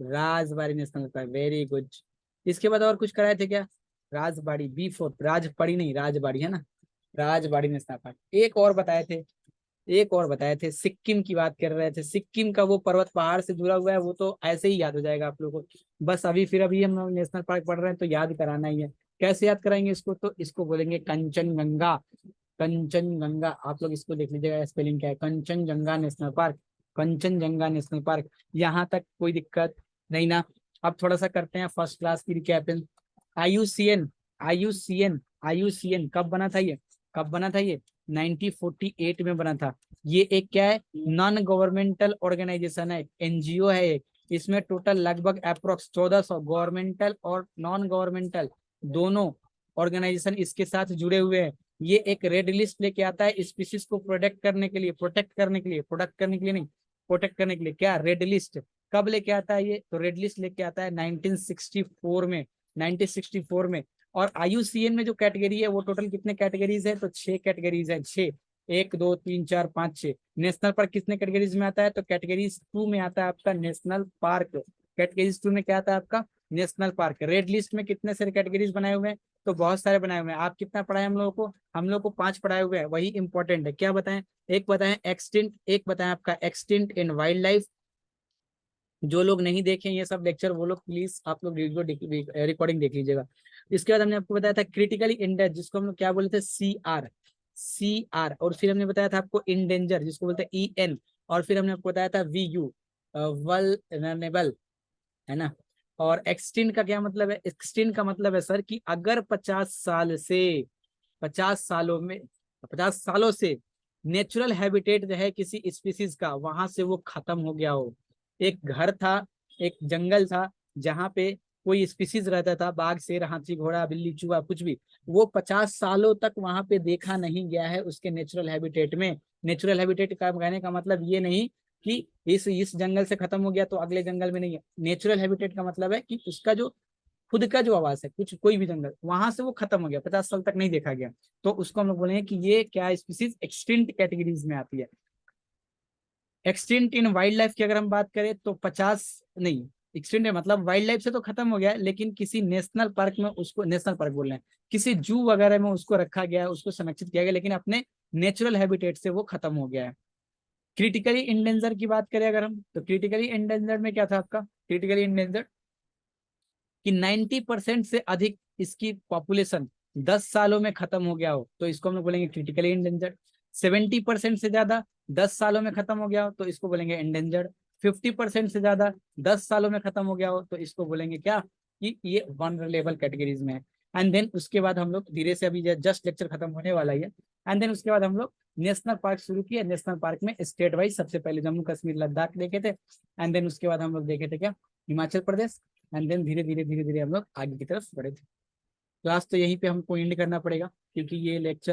[SPEAKER 1] Rajbari national park, very good. इसके बाद और कुछ कराए थे क्या, राजबाड़ी, B4, राजबाड़ी नहीं, राजबाड़ी है ना, राजबाड़ी नेशनल पार्क। एक और बताए थे, एक और बताए थे, सिक्किम की बात कर रहे थे। सिक्किम का वो पर्वत पहाड़ से जुड़ा हुआ है, वो तो ऐसे ही याद हो जाएगा आप लोगों को। बस अभी फिर अभी हम लोग नेशनल पार्क पढ़ रहे हैं तो याद कराना ही है। कैसे याद कराएंगे इसको, तो इसको बोलेंगे कंचनजंगा, कंचनजंगा। आप लोग इसको देख लीजिएगा स्पेलिंग क्या है, Kanchenjunga national park, Kanchenjunga national park. यहाँ तक कोई दिक्कत नहीं ना। अब थोड़ा सा करते हैं फर्स्ट क्लास की रिकैपिंग। IUCN, IUCN, IUCN कब बना था ये, कब बना था ये, 1948 में बना था। ये एक क्या है, नॉन गवर्नमेंटल ऑर्गेनाइजेशन है, NGO है एक। इसमें टोटल लगभग अप्रोक्स 1400 गवर्नमेंटल और नॉन गवर्नमेंटल दोनों ऑर्गेनाइजेशन इसके साथ जुड़े हुए हैं। ये एक रेड लिस्ट लेके आता है स्पीशीज को प्रोटेक्ट करने के लिए, प्रोटेक्ट करने के लिए, प्रोटेक्ट करने के लिए नहीं, प्रोटेक्ट करने के लिए। क्या रेड लिस्ट कब लेके आता है ये, तो रेड लिस्ट लेके आता है 1964 में, 1964 में। और IUCN में जो कैटेगरी है वो टोटल कितने कैटेगरीज है, तो 6 कैटेगरीज है, 6, 1 2 3 4 5 6। नेशनल पार्क कितने कैटेगरीज में आता है, तो कैटेगरीज 2 में आता है आपका नेशनल पार्क। कैटेगरीज 2 में क्या आता है आपका, नेशनल पार्क। रेड लिस्ट में कितने सारे कैटेगरीज बनाए हुए हैं? तो बहुत सारे बनाए हुए हैं। आप कितना पढ़ाए हम लोगों को? हम लोग को 5 पढ़ाए हुए हैं, वही इंपॉर्टेंट है। क्या बताएं? एक बताएं एक्सटिंक्ट, एक बताएं आपका एक्सटिंक्ट इन वाइल्ड लाइफ। जो लोग नहीं देखें ये सब लेक्चर, वो लोग प्लीज आप लोग वीडियो रिकॉर्डिंग देख लीजिएगा। इसके बाद हमने आपको बताया था क्रिटिकली इंडेंजर, जिसको हम लोग क्या बोलते थे? CR। और फिर हमने बताया था आपको इंडेंजर, जिसको बोलते हैं EN। और फिर हमने आपको बताया था VU, वल्नरेबल, है ना। और एक्सटिंक्ट का क्या मतलब है? एक्सटिंक्ट का मतलब है सर कि अगर 50 सालों में 50 सालों से नेचुरल हैबिटेट जो है किसी स्पीसीज का, वहां से वो खत्म हो गया हो। एक घर था, एक जंगल था, जहाँ पे कोई स्पीसीज रहता था, बाघ, शेर, हाथी, घोड़ा, बिल्ली, चूहा, कुछ भी, वो 50 सालों तक वहां पे देखा नहीं गया है उसके नेचुरल हैबिटेट में। नेचुरल हैबिटेट का कहने का मतलब ये नहीं कि इस जंगल से खत्म हो गया तो अगले जंगल में नहीं है। नेचुरल हैबिटेट का मतलब है कि उसका जो खुद का जो आवास है, कुछ कोई भी जंगल, वहां से वो खत्म हो गया, 50 साल तक नहीं देखा गया, तो उसको हम लोग बोलेंगे कि ये क्या स्पीसीज एक्सटिंक्ट कैटेगरीज में आती है। एक्सटिंक्ट इन वाइल्ड लाइफ की अगर हम बात करें तो 50 नहीं, एक्सटिंक्ट है मतलब वाइल्ड लाइफ से तो खत्म हो गया है, लेकिन किसी नेशनल पार्क में उसको, नेशनल पार्क बोल रहे हैं, किसी जू वगैरह में उसको रखा गया है, उसको संरक्षित किया गया, लेकिन अपने नेचुरल हैबिटेट से वो खत्म हो गया है। क्रिटिकली इंडेंजर की बात करें अगर हम, तो क्रिटिकली इंडेंजर में क्या था आपका? क्रिटिकली इंडेंजर कि 90% से अधिक इसकी पॉपुलेशन 10 सालों में खत्म हो गया हो, तो इसको हम लोग बोलेंगे क्रिटिकली इंडेंजर्ड। 70% से ज्यादा 10 सालों में खत्म हो गया हो, तो इसको बोलेंगे इंडेंजर्ड। 50% से ज्यादा 10 सालों में खत्म हो गया हो, तो इसको बोलेंगे क्या? कि ये वनरेबल कैटेगरीज में है। एंड देन उसके बाद हम लोग धीरे से, अभी जस्ट लेक्चर खत्म होने वाला ही है, एंड देन उसके बाद हम लोग नेशनल पार्क शुरू किए। नेशनल पार्क में स्टेट वाइज सबसे पहले जम्मू कश्मीर लद्दाख देखे थे, एंड देन उसके बाद हम लोग देखे थे क्या? हिमाचल प्रदेश। एंड देन धीरे धीरे हम लोग आगे की तरफ बढ़े थे। क्लास तो यहीं पे हमको एंड करना पड़ेगा, क्योंकि ये लेक्चर